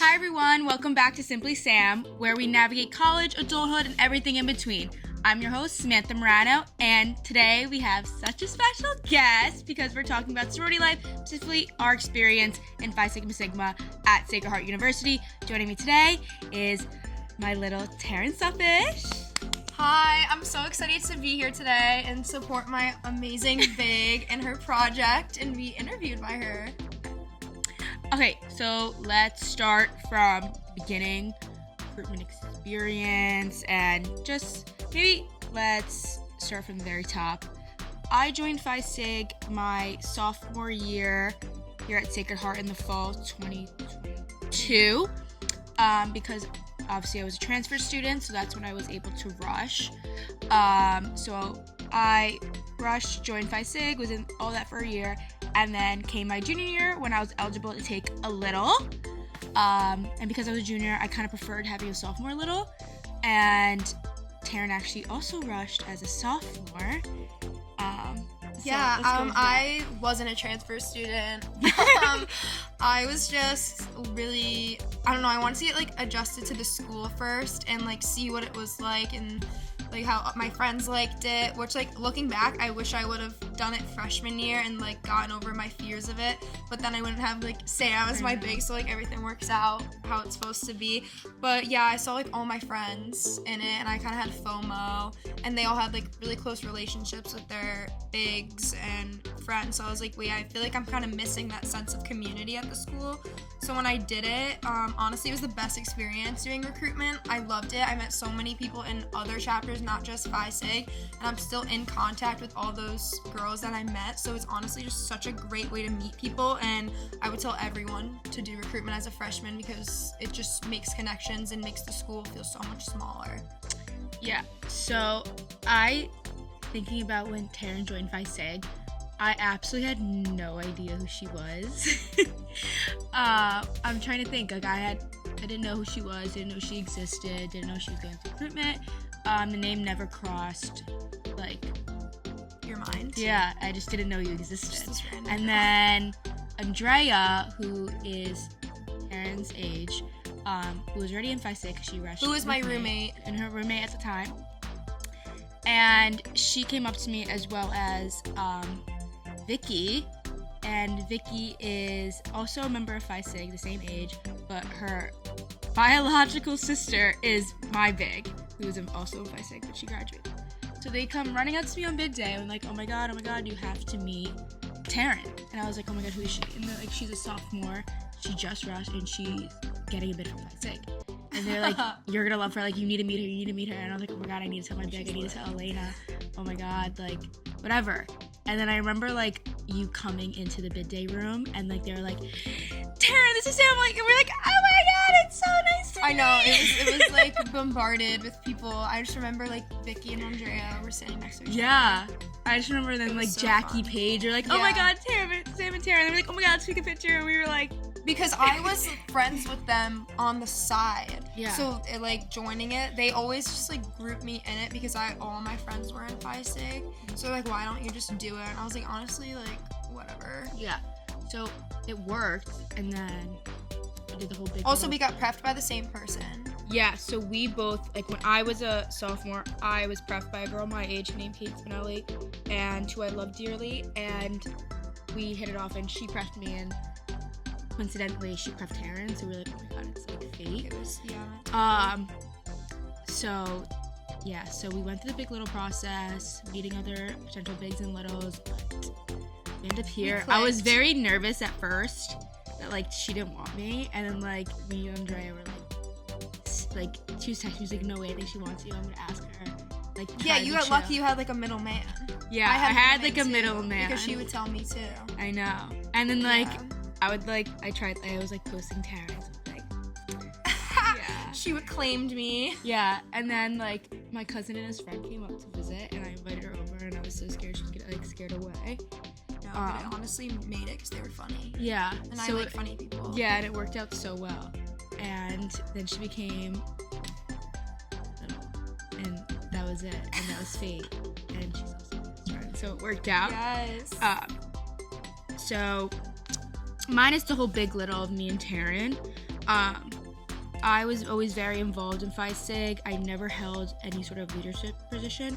Hi everyone, welcome back to Simply Sam, where we navigate college, adulthood, and everything in between. I'm your host, Samantha Morano, and today we have such a special guest because we're talking about sorority life, specifically our experience in Phi Sigma at Sacred Heart University. Joining me today is my little Taryn Suffish. Hi, I'm so excited to be here today and support my amazing Big in her project and be interviewed by her. Okay, so let's start from the beginning, recruitment experience, and just maybe let's start from the very top. I joined Phi Sig my sophomore year here at Sacred Heart in the fall 2022 because obviously I was a transfer student, so that's when I was able to rush. So I rushed, joined Phi Sig, was in all that for a year, and then came my junior year when I was eligible to take a little. And because I was a junior, I kind of preferred having a sophomore little. And Taryn actually also rushed as a sophomore. I wasn't a transfer student. I was just really, I don't know, I wanted to get adjusted to the school first and see what it was like and how my friends liked it, which looking back, I wish I would have done it freshman year and gotten over my fears of it, but then I wouldn't have Sam as my big, so everything works out how it's supposed to be. But yeah, I saw all my friends in it and I kind of had FOMO, and they all had really close relationships with their bigs and friends, so I was wait, I feel I'm kind of missing that sense of community at the school. So when I did it, honestly, it was the best experience doing recruitment. I loved it. I met so many people in other chapters, not just Phi Sig, and I'm still in contact with all those girls that I met, so it's honestly just such a great way to meet people, and I would tell everyone to do recruitment as a freshman because it just makes connections and makes the school feel so much smaller. Yeah, so thinking about when Taryn joined Phi Sig, I absolutely had no idea who she was. I'm trying to think, I didn't know who she was, didn't know she existed, didn't know she was going through recruitment. The name never crossed, your mind. Yeah, I just didn't know you existed. And then Andrea, who is Taryn's age, who was already in Phi Sig, she rushed. Who was my roommate. And her roommate at the time. And she came up to me as well as Vicky. And Vicky is also a member of Phi Sig, the same age, but her biological sister is my big, who is also in Phi Sig, but she graduated. So they come running up to me on bid day and oh my god, you have to meet Taryn. And I was oh my god, who is she? And they're she's a sophomore, she just rushed, and she's getting a bid from Phi Sig. And they're you're gonna love her, you need to meet her. And I was oh my god, I need to tell my big, I need to tell Elena. Oh my god, whatever. And then I remember you coming into the bid day room and they were Taryn, this is Sam, and we're oh my god, it's so nice to meet. I know, it was bombarded with people. I just remember Vicky and Andrea were sitting next to each other. Yeah, I just remember then so Jackie fun. Paige are oh my god, Sam and Taryn. And they were oh my god, let's take a picture. And we were because I was friends with them on the side. Yeah. So joining it, they always just group me in it because all my friends were in Phi Sig. So why don't you just do it? And I was honestly, whatever. Yeah. So it worked, and then we did the whole big. Also, we got prepped by the same person. Yeah. So we both when I was a sophomore, I was prepped by a girl my age named Kate Spinelli, and who I love dearly, and we hit it off, and she prepped me, and coincidentally, she prepped Taryn, so we were oh my god, it's fate. It was, yeah. So we went through the big little process, meeting other potential bigs and littles, but we ended up here. I was very nervous at first that she didn't want me, and then me and Andrea were she was texting me, she was no way, I think she wants you, I'm gonna ask her. Yeah, you got lucky you had a middleman. Yeah, I had a middleman. Because she would tell me too. I know. And then I would I was posting Taryn, yeah. She would claimed me. Yeah, and then my cousin and his friend came up to visit, and I invited her over, and I was so scared she was gonna get scared away. No, but I honestly made it because they were funny. Yeah. And I like funny people. Yeah, and it worked out so well. And then she became, and that was it, and that was fate. And she's also my best friend, so it worked out. Yes. So minus the whole big little of me and Taryn, I was always very involved in Phi Sig. I never held any sort of leadership position,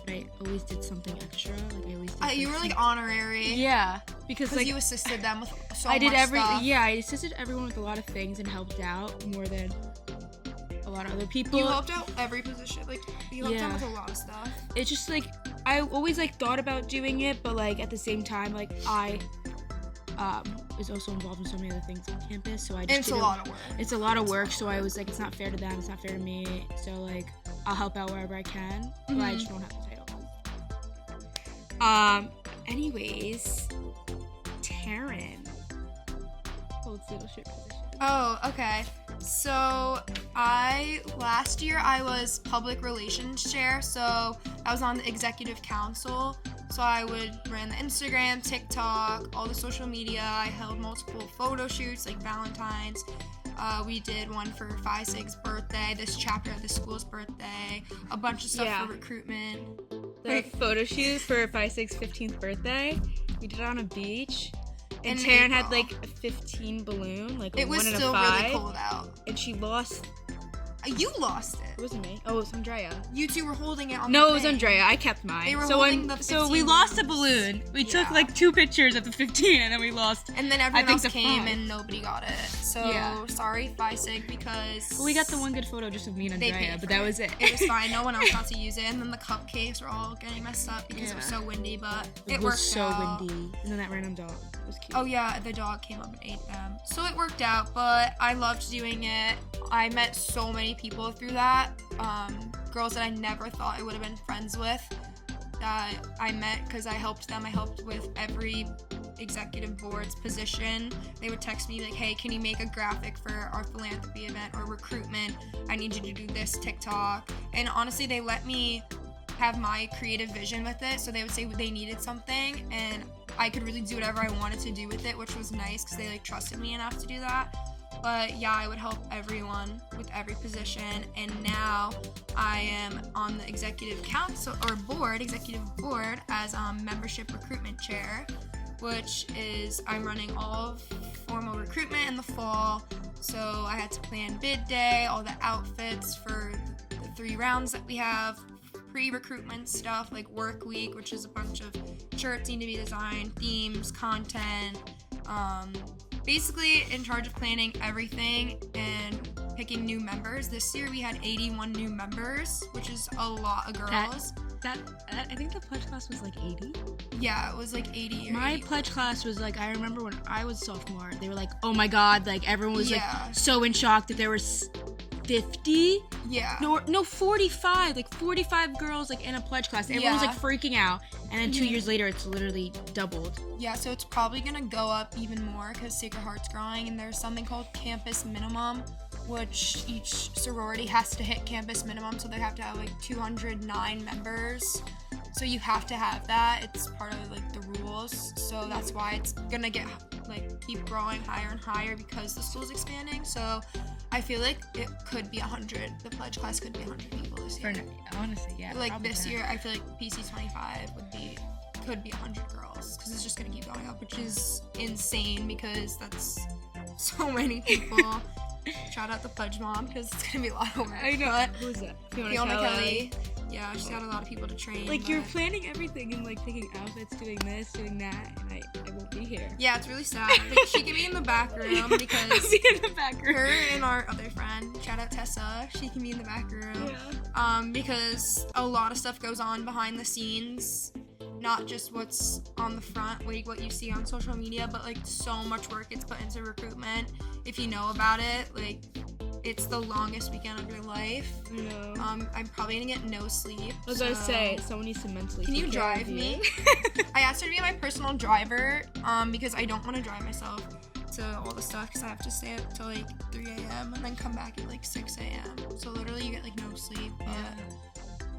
but I always did something extra. Like I always did. You were like honorary. Yeah, because like you assisted them with so I did much stuff. Yeah, I assisted everyone with a lot of things and helped out more than a lot of other people. You helped out every position. Like you helped them with a lot of stuff. It's just like I always like thought about doing it, but like at the same time, like I was also involved in so many other things on campus, so I just and it's a lot of work. It's a lot of work, so I was like, it's not fair to them, it's not fair to me, so like I'll help out wherever I can, but I just don't have the title. Anyways, Taryn holds leadership position. Oh, okay. So last year I was public relations chair, so I was on the executive council. So I ran the Instagram, TikTok, all the social media. I held multiple photo shoots, like Valentine's. We did one for Phi Sig's birthday, this chapter of the school's birthday, a bunch of stuff for recruitment. The photo shoot for Phi Sig's 15th birthday, we did it on a beach. And in Taryn April. had like a 15 balloon, like it a was 1 and still a 5. really cold out. And she lost. You lost it. It wasn't me. Oh, it was Andrea. You two were holding it on No, the it was thing. Andrea. I kept mine. They were holding the 15 So we lost a balloons. balloon. We took like 2 pictures of the 15 and then we lost. And then everyone else came 5. and nobody got it. So sorry, Phi Sig, because Well, we got the one good photo just of me and Andrea, but that was it. It was fine. No one else got to use it. And then the cupcakes were all getting messed up because it was so windy, but it was worked so out. windy. And then that random dog. It was cute. Oh yeah, the dog came up and ate them. So it worked out, but I loved doing it. I met so many people through that. Girls that I never thought I would have been friends with that I met because I helped them. I helped with every executive board's position. They would text me like, hey, can you make a graphic for our philanthropy event or recruitment? I need you to do this TikTok. And honestly, they let me have my creative vision with it. So they would say they needed something and I could really do whatever I wanted to do with it, which was nice because they like trusted me enough to do that. But yeah, I would help everyone with every position, and now I am on the executive board as membership recruitment chair, which is I'm running all of formal recruitment in the fall. So I had to plan bid day, all the outfits for the 3 rounds that we have, pre-recruitment stuff like work week, which is a bunch of shirts need to be designed, themes, content, basically in charge of planning everything and picking new members. This year we had 81 new members, which is a lot of girls. I think the pledge class was like 80. Yeah, it was like 80. My pledge class was like, I remember when I was sophomore, they were like, oh my god, like everyone was like so in shock that there was 50. Yeah. No, 45. Like 45 girls like in a pledge class. Everyone was like freaking out. And then 2 years later, it's literally doubled. Yeah, so it's probably gonna go up even more because Sacred Heart's growing, and there's something called campus minimum, which each sorority has to hit campus minimum, so they have to have like 209 members. So you have to have that. It's part of like the rules. So that's why it's gonna get like keep growing higher and higher because the school's expanding. So I feel like it could be 100. The pledge class could be 100 people this year. Honestly, yeah. Like this year, I feel like PC 25 could be 100 girls because it's just gonna keep going up, which is insane because that's so many people. Shout out the pledge mom because it's gonna be a lot of work. I know. Who's that? Fiona Kelly. Yeah, she's got a lot of people to train. Like you're planning everything and like picking outfits, doing this, doing that, and I won't be here. Yeah, it's really sad. Like, she can be in the back room because I'll be in the back room. Her and our other friend, shout out Tessa, she can be in the back room. Yeah. Because a lot of stuff goes on behind the scenes. Not just what's on the front, like what you see on social media, but like so much work gets put into recruitment. If you know about it, like it's the longest weekend of your life. No. I'm probably gonna get no sleep. I was gonna say, someone needs to mentally. Can you drive me? I asked her to be my personal driver, because I don't want to drive myself to all the stuff because I have to stay up till like 3 a.m. and then come back at like 6 a.m. So literally you get like no sleep, but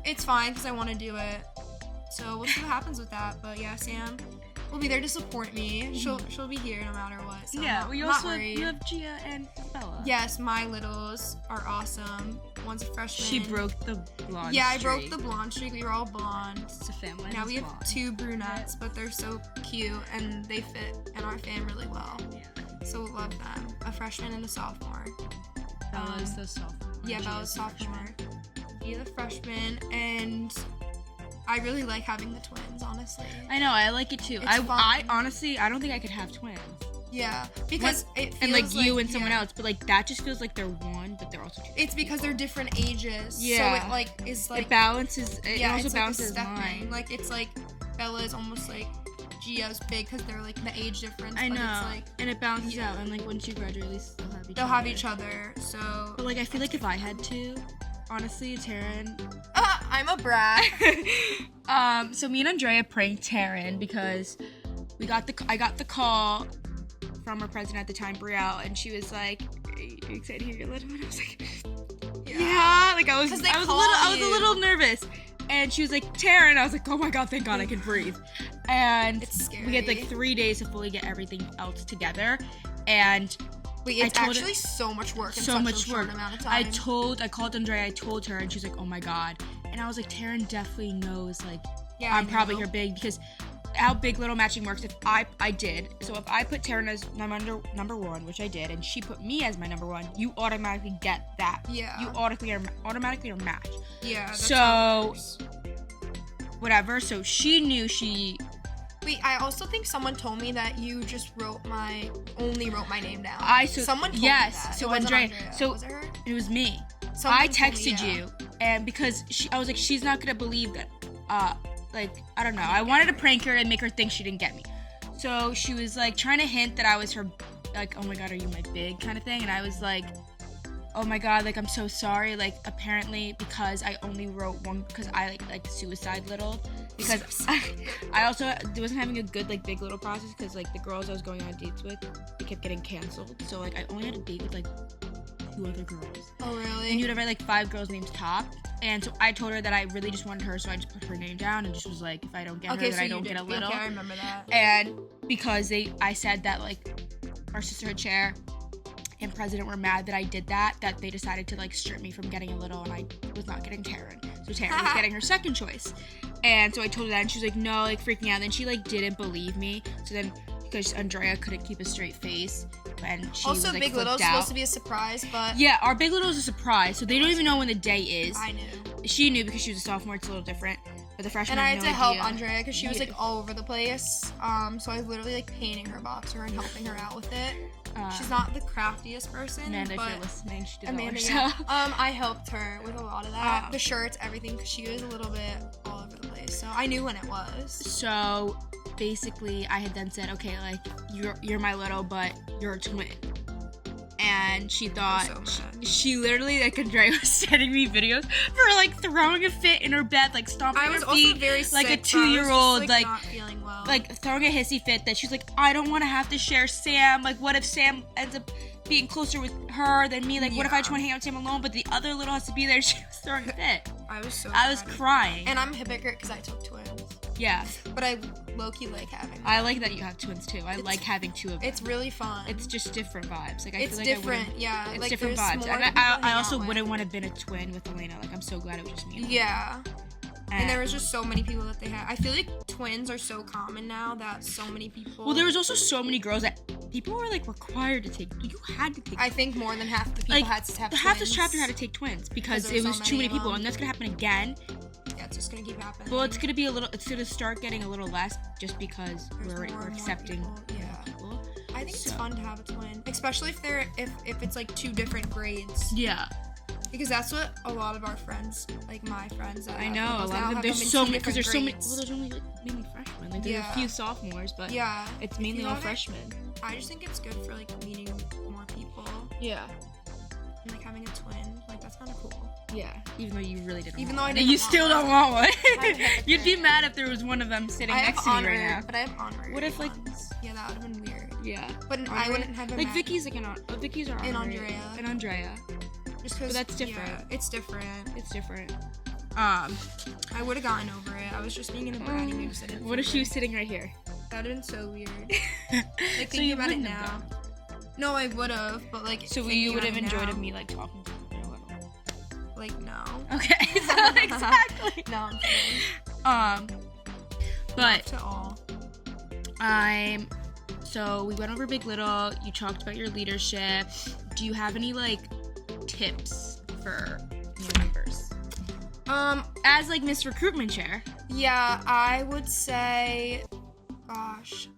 it's fine because I want to do it. So we'll see what happens with that. But yeah, Sam will be there to support me. She'll be here no matter what. So we also have Gia and Bella. Yes, my littles are awesome. One's a freshman. She broke the blonde streak. I broke the blonde streak. We were all blonde. It's a family. Now we have 2 brunettes, but they're so cute and they fit in our fam really well. Yeah. So love them. A freshman and a sophomore. Bella's the sophomore. Yeah, Bella's sophomore. Gia the freshman, and I really like having the twins, honestly. I know, I like it too. I honestly, I don't think I could have twins. Yeah, because it feels and like you and someone yeah. else, but like that just feels like they're one, but they're also two. It's because they're different ages. Yeah. So it like is like it balances. It yeah, also it's balances like mine. Like it's like Bella is almost like Gia's big because they're like the age difference. I know, but it's like, and it balances out. And like once you graduate, at least they'll have each other. They'll have each other. So. But like I feel like if I had two, honestly, Taryn. I'm a brat. So me and Andrea pranked Taryn because I got the call from our president at the time, Brielle, and she was like, "Are you excited to hear your little one?" I was like, "Yeah." Like I was a little nervous, and she was like, "Taryn," I was like, "Oh my god, thank God I can breathe." And it's scary. we had like 3 days to fully get everything else together, and. Wait, it's actually so much work in such a short amount of time. I called Andrea, I told her, and she's like, "Oh my god." And I was like, Taryn definitely knows, like, yeah, I'm probably her big, because how big little matching works, if I put Taryn as my number one, which I did, and she put me as my number one, you automatically get that. Yeah. You automatically are matched. Yeah, that's so, whatever, so she knew she... Wait, I also think someone told me that you just only wrote my name down. Someone told me that. So it Andrea, so was it her? It was me. Someone I texted me, yeah. you, and because I was like, she's not gonna believe that. Like I don't know. I wanted to prank her and make her think she didn't get me. So she was like trying to hint that I was her, like, "Oh my god, are you my big?" kind of thing, and I was like, "Oh my god, like I'm so sorry." Like apparently because I only wrote one because I like suicide little. Because I also wasn't having a good like big little process because like the girls I was going on dates with, they kept getting canceled. So like I only had a date with like 2 other girls. Oh really? And you'd have like 5 girls names top. And so I told her that I really just wanted her, so I just put her name down and just was like, if I don't get her, then I don't get a little. Okay, I remember that. And because I said that like our sisterhood chair and president were mad that I did that they decided to like strip me from getting a little, and I was not getting Taryn. So Taryn was getting her second choice. And so I told her that, and she was like, no, like freaking out. Then she like didn't believe me. So then because Andrea couldn't keep a straight face, and she also was like, Big Little is supposed to be a surprise, but yeah, our Big Little is a surprise. So they don't even know when the day is. I knew. She knew because she was a sophomore. It's a little different. But the freshman. And I had no to help idea. Andrea because she was like all over the place. So I was literally like painting her boxer and helping her out with it. She's not the craftiest person. Amanda, but if you're listening, she did all Amanda, herself. yeah. I helped her with a lot of that. The shirts, everything, because she was a little bit all over the place. So I knew when it was. So basically, I had then said, okay, like you're my little, but you're a twin. And she thought, she literally, like, Andrea was sending me videos for, like, throwing a fit in her bed, like, stomping her feet. I was also very like sick, a 2-year-old, just, like, not feeling well. Like, throwing a hissy fit that she's like, I don't want to have to share Sam. Like, what if Sam ends up being closer with her than me? Like, what if I just want to hang out with Sam alone, but the other little has to be there? She was throwing a fit. I was crying. And I'm a hypocrite because I took twins. Yeah. But I low-key like having them. I like that you have twins, too. I like having 2 of them. It's really fun. It's just different vibes. Like, I it's feel like different, yeah. It's like, different vibes. And I also wouldn't want to have been a twin with Elena. Like, I'm so glad it was just me and yeah. And there was just so many people that they had. I feel like twins are so common now that so many people... Well, there was also so many girls that people were, like, required to take... You had to take... I think more than half the people had to have twins. Half this chapter had to take twins because it was too many people. And that's going to happen again. Yeah, it's just going to keep happening. Well, it's going to start getting a little less just because we're accepting more people. I think it's fun to have a twin. Especially if it's, like, 2 different grades. Yeah. Because that's what a lot of our friends, like my friends, that I know a lot of them. There's so many because there's so many. Well, there's only like mainly freshmen. Like there's a few sophomores, but it's mainly all freshmen. I just think it's good for like meeting more people. Yeah. And like having a twin, like that's kind of cool. Yeah. Even though you really didn't. Even want though I one. didn't. You still don't want one. You'd be hypocrite. mad if there was one of them sitting next to me right now. But I have honorary. What if like? ones. Yeah, that would have been weird. Yeah. But I wouldn't have been like mad. Vicky's like Vicky's are honorary. And Andrea. Just but that's different. Yeah, it's different. It's different. I would have gotten over it. I was just being in a bratty mood. What if she was sitting right here? That would have been so weird. Like thinking about it now. No, I would have, but like. So you would have enjoyed me like talking to her a little. Like no. Okay. So exactly. No, I'm kidding. But. Not to all. So we went over Big Little. You talked about your leadership. Do you have any like tips for new members? As like Miss Recruitment Chair. Yeah, I would say, gosh,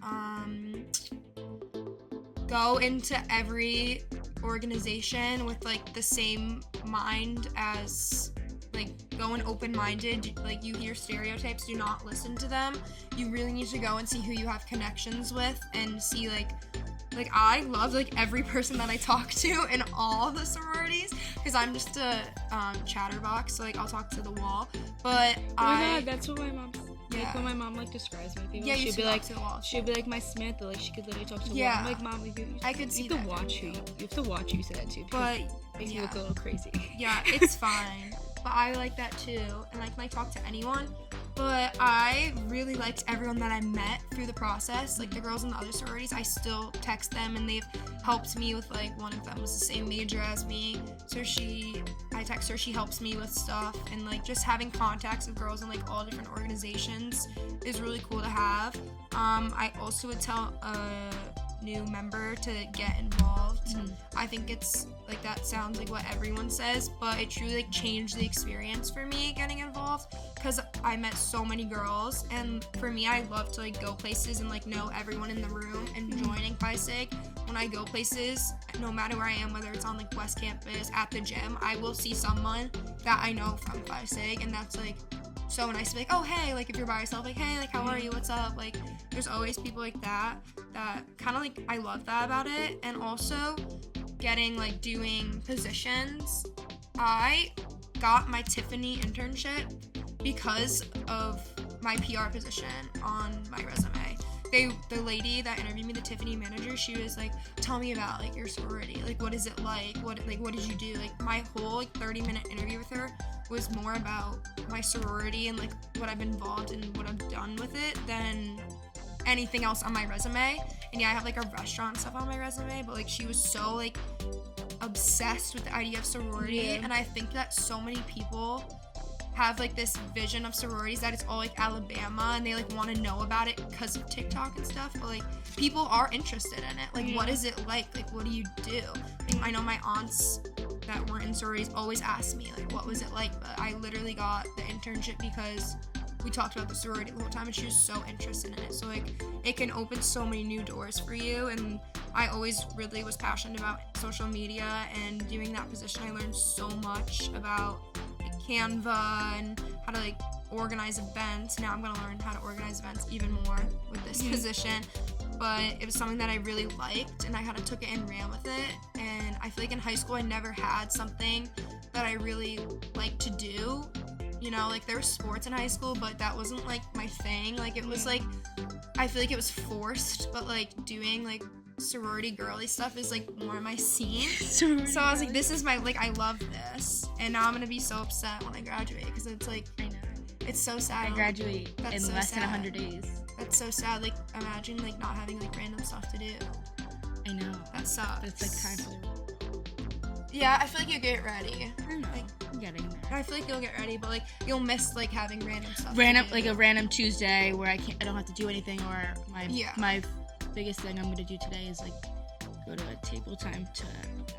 go into every organization with like the same mind as, like, go in open-minded. Like, you hear stereotypes, do not listen to them. You really need to go and see who you have connections with and see like I love like every person that I talk to in all the sororities, because I'm just a chatterbox, so like I'll talk to the wall. But Oh my god, that's what my mom. Yeah. Like when my mom like describes me to people, Yeah, you she'd be talk like, to the wall. she'd be like my Smith, like she could literally talk to the Yeah. wall. I'm like, Mom, I could see you have to that watch too. you have to watch you say that too. But It makes you yeah. look a little crazy. Yeah, it's fine. But I like that too, and I can like talk to anyone. But I really liked everyone that I met through the process. Like the girls in the other sororities, I still text them, and they've helped me with, like, one of them was the same major as me, so I text her, she helps me with stuff, and like just having contacts with girls in like all different organizations is really cool to have. I also would tell a new member to get involved. I think it's like, that sounds like what everyone says, but it truly like changed the experience for me getting involved, because I met so many girls, and for me, I love to like go places and like know everyone in the room. And joining Phi Sig, when I go places, no matter where I am, whether it's on like West Campus, at the gym, I will see someone that I know from Phi Sig, and that's like so nice to be like, oh hey, like if you're by yourself, like hey, like how are you, what's up, like there's always people like that kind of like, I love that about it. And also doing positions, I got my Tiffany internship because of my PR position on my resume. The lady that interviewed me, the Tiffany manager, she was like, tell me about like your sorority, like what is it like, what did you do? Like my whole like 30-minute interview with her was more about my sorority and like what I've been involved in, what I've done with it, than anything else on my resume. And yeah, I have like a restaurant stuff on my resume, but like she was so like obsessed with the idea of sorority. Yeah. And I think that so many people have like this vision of sororities that it's all like Alabama, and they like want to know about it because of TikTok and stuff, but like people are interested in it. Like what is it like what do you do? Like, I know my aunts that weren't in sororities always ask me like what was it like, but I literally got the internship because we talked about the sorority the whole time, and she was so interested in it. So like it can open so many new doors for you. And I always really was passionate about social media, and doing that position I learned so much about like Canva and how to like organize events. Now I'm gonna learn how to organize events even more with this position. But it was something that I really liked, and I kind of took it and ran with it. And I feel like in high school I never had something that I really liked to do. You know, like there was sports in high school, but that wasn't like my thing. Like it was like, I feel like it was forced, but like doing like sorority girly stuff is like more my scene. So I was like, this is my, like, I love this. And now I'm gonna be so upset when I graduate, because it's like, I know. it's so sad. I graduate in so less than sad. 100 days. That's so sad. Like imagine like not having like random stuff to do. I know. That sucks. It's like time for the Yeah, I feel like you get ready. I don't know. Like, I'm getting there. I feel like you'll get ready, but like you'll miss like having random stuff. to Random, do. like a random Tuesday where I don't have to do anything, or my biggest thing I'm gonna do today is like go to a table time to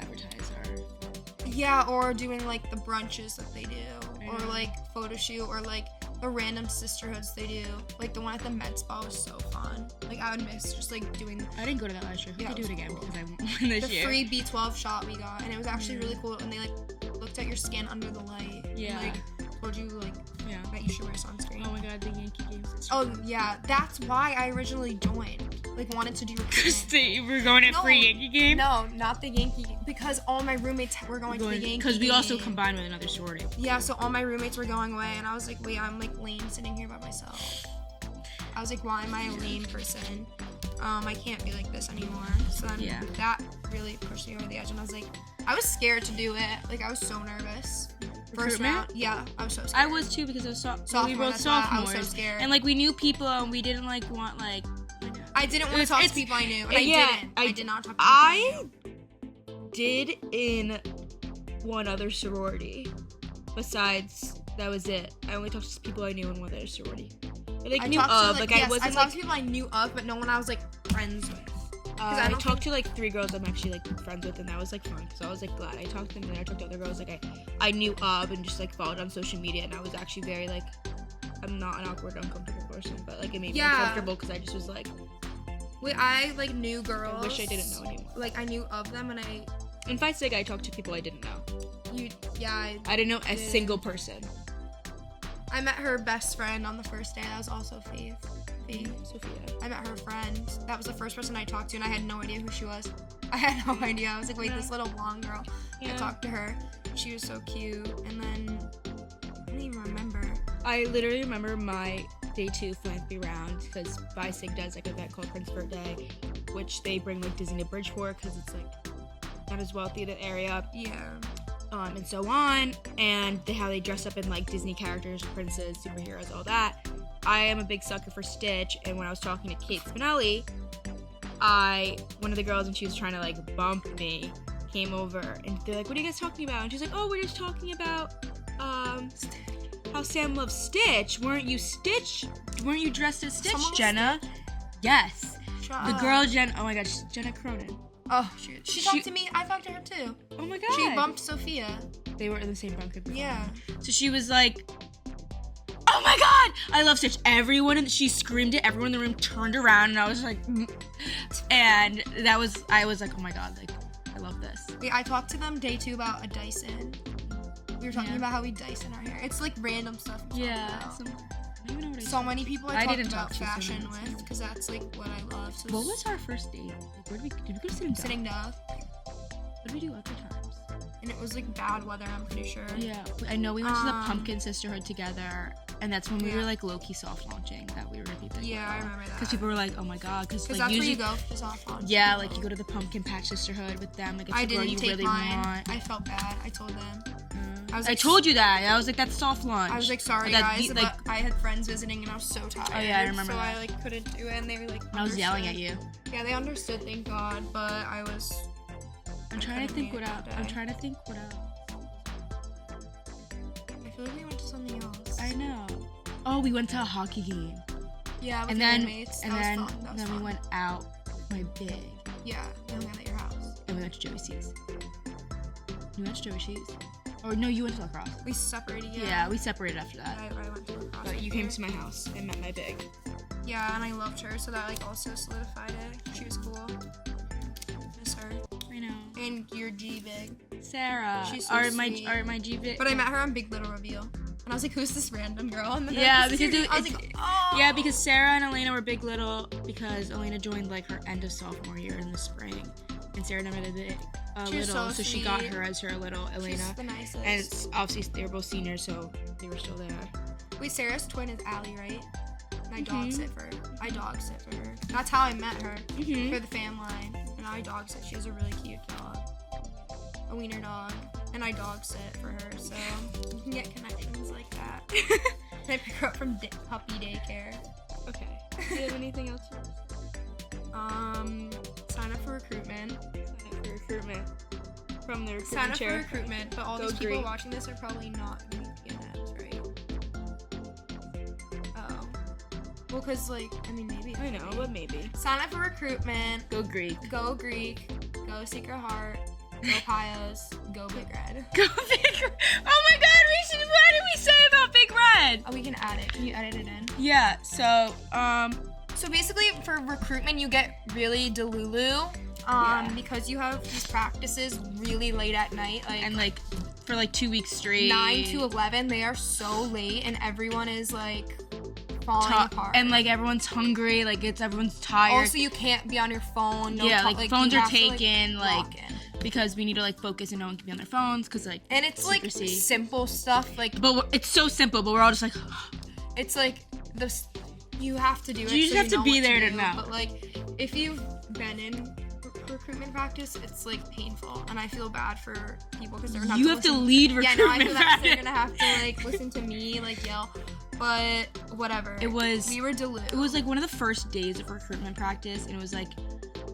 advertise our. Yeah, or doing like the brunches that they do, I or know. like photo shoot, or like the random sisterhoods they do. Like the one at the med spa was so fun. Like I would miss just like doing I didn't go to that last year. Yeah, I could do it it was again cool. because I won this the year. free B12 shot we got, and it was actually really cool. And they like looked at your skin under the light. Yeah. And, like told you like Yeah. that you should wear sunscreen. Oh my god, the Yankee games. Is Oh yeah, that's why I originally joined. Like wanted to do recruitment. We're going to No, free Yankee game. No, not the Yankee, because all my roroommates were going to the Yankee. Because we also game. combined with another sorority. Yeah, so all my roommates were going away, and I was like, wait, I'm like lame sitting here by myself. I was like, why am I a lame person? I can't be like this anymore. So then that really pushed me over the edge, and I was like, I was scared to do it. Like I was so nervous. First Recruitment? round, yeah, I was so scared. I was too, because it was Sophomore, we were that's why I sophomores, was so scared. and like we knew people, and we didn't like want like. I didn't want to talk to people I knew, and I didn't. I did not talk to people I knew. did in one other sorority. Besides, that was it. I only talked to people I knew in one other sorority. I like knew talked of, to, like yes, I wasn't I talked to people I knew of, but no one I was like friends with. I talked to like 3 girls I'm actually like friends with, and that was like fun. So I was like glad I talked to them, and then I talked to other girls like I knew of and just like followed on social media, and I was actually very like, I'm not an awkward, uncomfortable person, but like it made me uncomfortable because I just was like, I like knew girls. I wish I didn't know anymore. Like I knew of them, and in Phi Sig I talked to people I didn't know. I didn't know a single person. I met her best friend on the first day. That was also Faith. Sophia. I met her friend. That was the first person I talked to, and I had no idea who she was. I had no idea. I was like, wait, this little blonde girl. I talked to her. She was so cute. And then I don't even remember. I literally remember my day 2 philanthropy round because Phi Sig does like an event called Prince Bird Day, which they bring like Disney to Bridgeport because it's like not as wealthy the area. Yeah. And so on, and how they dress up in like Disney characters, princes, superheroes, all that. I am a big sucker for Stitch, and when I was talking to Kate Spinelli, one of the girls, and she was trying to like bump me, came over, and they're like, what are you guys talking about? And she's like, oh, we're just talking about how Sam loves Stitch. Weren't you dressed as Stitch, Jenna? Yes. The girl oh my gosh, Jenna Cronin. Oh, she talked to me. I talked to her too. Oh my god. She bumped Sophia. They were in the same bunk before. Yeah. So she was like, oh my god, I love Stitch. She screamed it. Everyone in the room turned around, and I was like, and I was like, oh my god, like, I love this. I talked to them day 2 about a Dyson. We were talking about how we Dyson our hair. It's like random stuff. I don't even know what so many people I talked about fashion with, because that's like what I love. So what was our first date? Like, did we go Sitting Duck? What did we do other times? And it was like bad weather, I'm pretty sure. Yeah, I know we went to the Pumpkin Sisterhood together, and that's when we were like low-key soft launching that we were gonna be big. Yeah, I remember that. Because people were like, oh my god, because like that's usually where you go for soft launch. Yeah, like you go to the Pumpkin Patch Sisterhood with them. Like it's I a girl didn't you take really mine. want. I felt bad. I told them. I told you that. I was like, that's soft launch. I was like, sorry guys, but I had friends visiting and I was so tired. Oh yeah, I remember so that. I like couldn't do it, and they were like, I was yelling at you. Yeah, they understood, thank God, but I was. I'm trying to think what else. I feel like we went to something else. I know. Oh, we went to a hockey game. Yeah, with and then roommates. then we went out. My big. Yeah, and we went at your house. And we went to Joey C's. You went to Joey C's? Or no, you went to lacrosse. We separated. Yeah, we separated after that. I went to lacrosse. But you came to my house and met my big. Yeah, and I loved her, so that like also solidified it. She was cool. Miss her. I know. And your G big. Sarah. She's so sweet. My G big. But I met her on Big Little Reveal. And I was like, who's this random girl? And then because Sarah and Elena were Big Little because Elena joined like her end of sophomore year in the spring, and Sarah never did it little, so she got her as her little Elena. She's the nicest. And it's obviously they were both seniors, so they were still there. Wait, Sarah's twin is Allie, right? And I dog sit for her. That's how I met her for the fan line, and I dog sit. She has a really cute dog, a wiener dog. And I dog sit for her, so you can get connections like that. And I pick her up from puppy daycare. Okay. Do you have anything else for us? Sign up for recruitment. From the recruitment Sign up chair. for recruitment, but all these people watching this are probably not PNFs, right? Oh. Well, because, like, I mean, maybe. I know, but maybe. Sign up for recruitment. Go Greek. Go Greek. Go Secret Heart. Go Pios, go Big Red. Go Big Red. Oh my god, what did we say about Big Red? Oh, we can add it. Can you edit it in? Yeah, so, So basically, for recruitment, you get really delulu, because you have these practices really late at night. And, like, for, like, 2 weeks straight. 9 to 11, they are so late, and everyone is, like, falling apart. And, like, everyone's hungry, like, everyone's tired. Also, you can't be on your phone. Phones are taken, because we need to, like, focus and no one can be on their phones, because, like, and it's, secrecy. Like, simple stuff, like... But it's so simple, but we're all just, like... It's, like, you have to do it. You just have to be there to know. But, like, if you've been in recruitment practice, it's, like, painful. And I feel bad for people, because they're going to have to lead recruitment practice. Yeah, no, I feel like they're going to have to, like, listen to me, like, yell. But, whatever. We were delulu. It was, like, one of the first days of recruitment practice, and it was, like...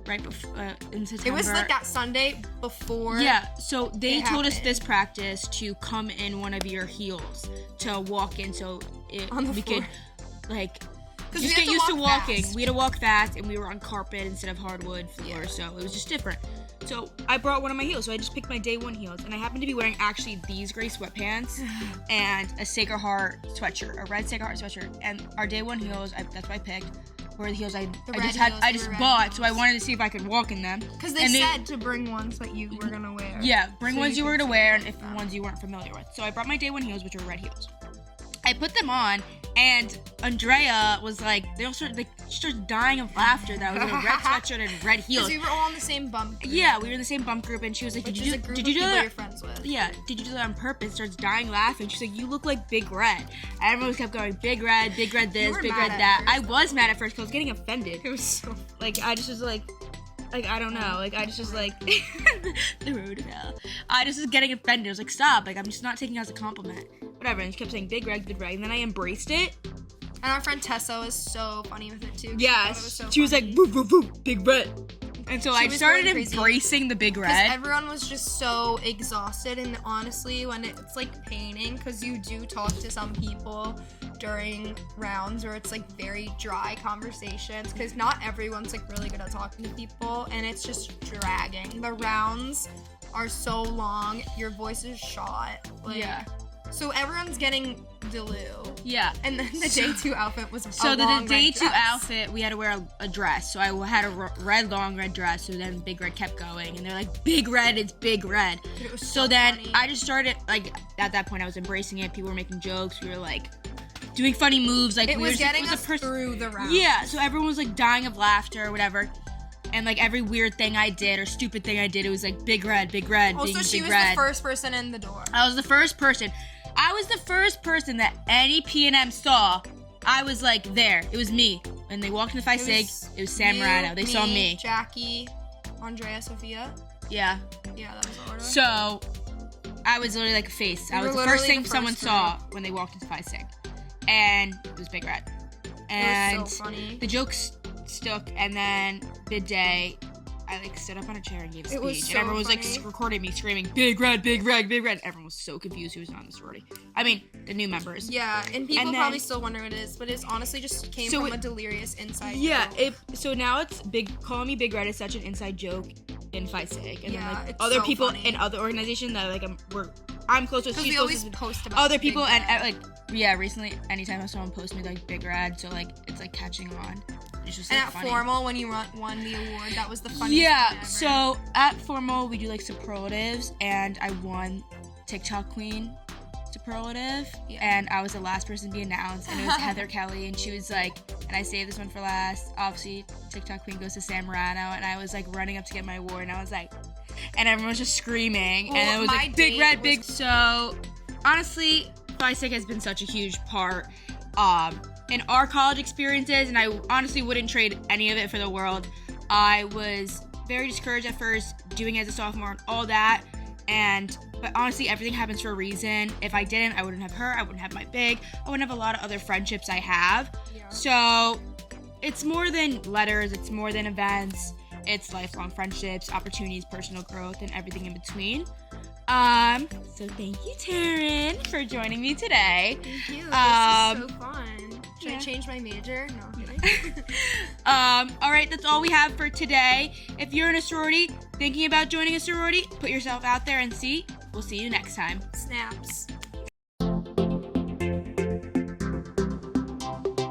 right before in September. It was like that Sunday before. Yeah, so they told us this practice to come in one of your heels to walk in, so we could like Just get used to walking. We had to walk fast, and we were on carpet instead of hardwood floor, so it was just different. So I brought one of my heels, so I just picked my day one heels, and I happened to be wearing actually these gray sweatpants and a Sacred Heart sweatshirt, a red Sacred Heart sweatshirt, and our day one heels. That's what I picked. Were the heels I just bought, so I wanted to see if I could walk in them. Because they said to bring ones that you were gonna wear. Yeah, bring ones you were gonna wear, and if ones you weren't familiar with. So I brought my day one heels, which are red heels. I put them on, and Andrea was like, she started dying of laughter that I was in a red sweatshirt and red heels. Because we were all in the same bump group. Yeah, we were in the same bump group, and she was like, did you do that? You're friends with. Yeah, did you do that on purpose? Starts dying laughing. She's like, you look like Big Red. And everyone kept going, Big Red this, Big Red that. I was mad at first because I was getting offended. It was so like, I just was like, I don't know. Like, I just was like, the road to hell. I just was getting offended. I was like, stop. Like, I'm just not taking it as a compliment. Whatever. And she kept saying Big Red. And then I embraced it. And our friend Tessa was so funny with it, too. Yeah. She was like, woo, woo, woo, Big Red. And so I started embracing the Big Red. Because everyone was just so exhausted. And honestly, when it's like painting, because you do talk to some people during rounds where it's like very dry conversations, because not everyone's like really good at talking to people, and it's just dragging. The rounds are so long, your voice is shot. Like, yeah. So everyone's getting Delu. Yeah. And then the day two outfit was so the day two outfit, we had to wear a dress. So I had a long red dress. So then Big Red kept going, and they're like, Big Red, it's Big Red. Dude, it was so then funny. I just started, like, at that point I was embracing it. People were making jokes. We were like doing funny moves. Like, it was getting us through the round. Yeah. So everyone was like dying of laughter or whatever. And like every weird thing I did or stupid thing I did, it was like Big Red. Also, she was the first person in the door. I was the first person. I was the first person that any P&M saw. I was like there. It was me. When they walked into Phi Sig, it was Sam Morano. They saw me. Jackie, Andrea, Sophia. Yeah. Yeah, that was the order. So I was literally like a face. I was the first thing someone saw when they walked into Phi Sig. And it was Big Red. And it was so funny. The jokes stuck, and then the day I like stood up on a chair and gave a speech, and everyone was like recording me screaming, Big Red, Big Red, Big Red. Everyone was so confused who was on the sorority. I mean, the new members. Yeah, and people probably still wonder what it is, but it's honestly just came from a delirious inside joke. So now it's calling me Big Red is such an inside joke in Phi Sig, and then like other so people funny. in other organizations that like I'm close with. Because we always post about other people, Big and like recently, anytime someone posts me like Big Red, so like it's like catching on. It's just, and like, at funny. Formal, when you won the award, that was the funniest thing ever. So at Formal, we do like superlatives, and I won TikTok Queen superlative, and I was the last person to be announced, and it was Heather Kelly, and she was like, and I saved this one for last, obviously TikTok Queen goes to Sam Morano, and I was like running up to get my award, and I was like, and everyone was just screaming, and it was like Big Red, Big. So honestly, Phi Sig has been such a huge part in our college experiences, and I honestly wouldn't trade any of it for the world. I was very discouraged at first doing it as a sophomore and all that, but honestly everything happens for a reason. If I didn't, I wouldn't have her, I wouldn't have my big, I wouldn't have a lot of other friendships I have. So it's more than letters, it's more than events, it's lifelong friendships, opportunities, personal growth, and everything in between. So thank you, Taryn, for joining me today. Thank you. This is so fun. Should I change my major? No, I'm kidding. Alright, that's all we have for today. If you're in a sorority, thinking about joining a sorority, put yourself out there and see. We'll see you next time. Snaps.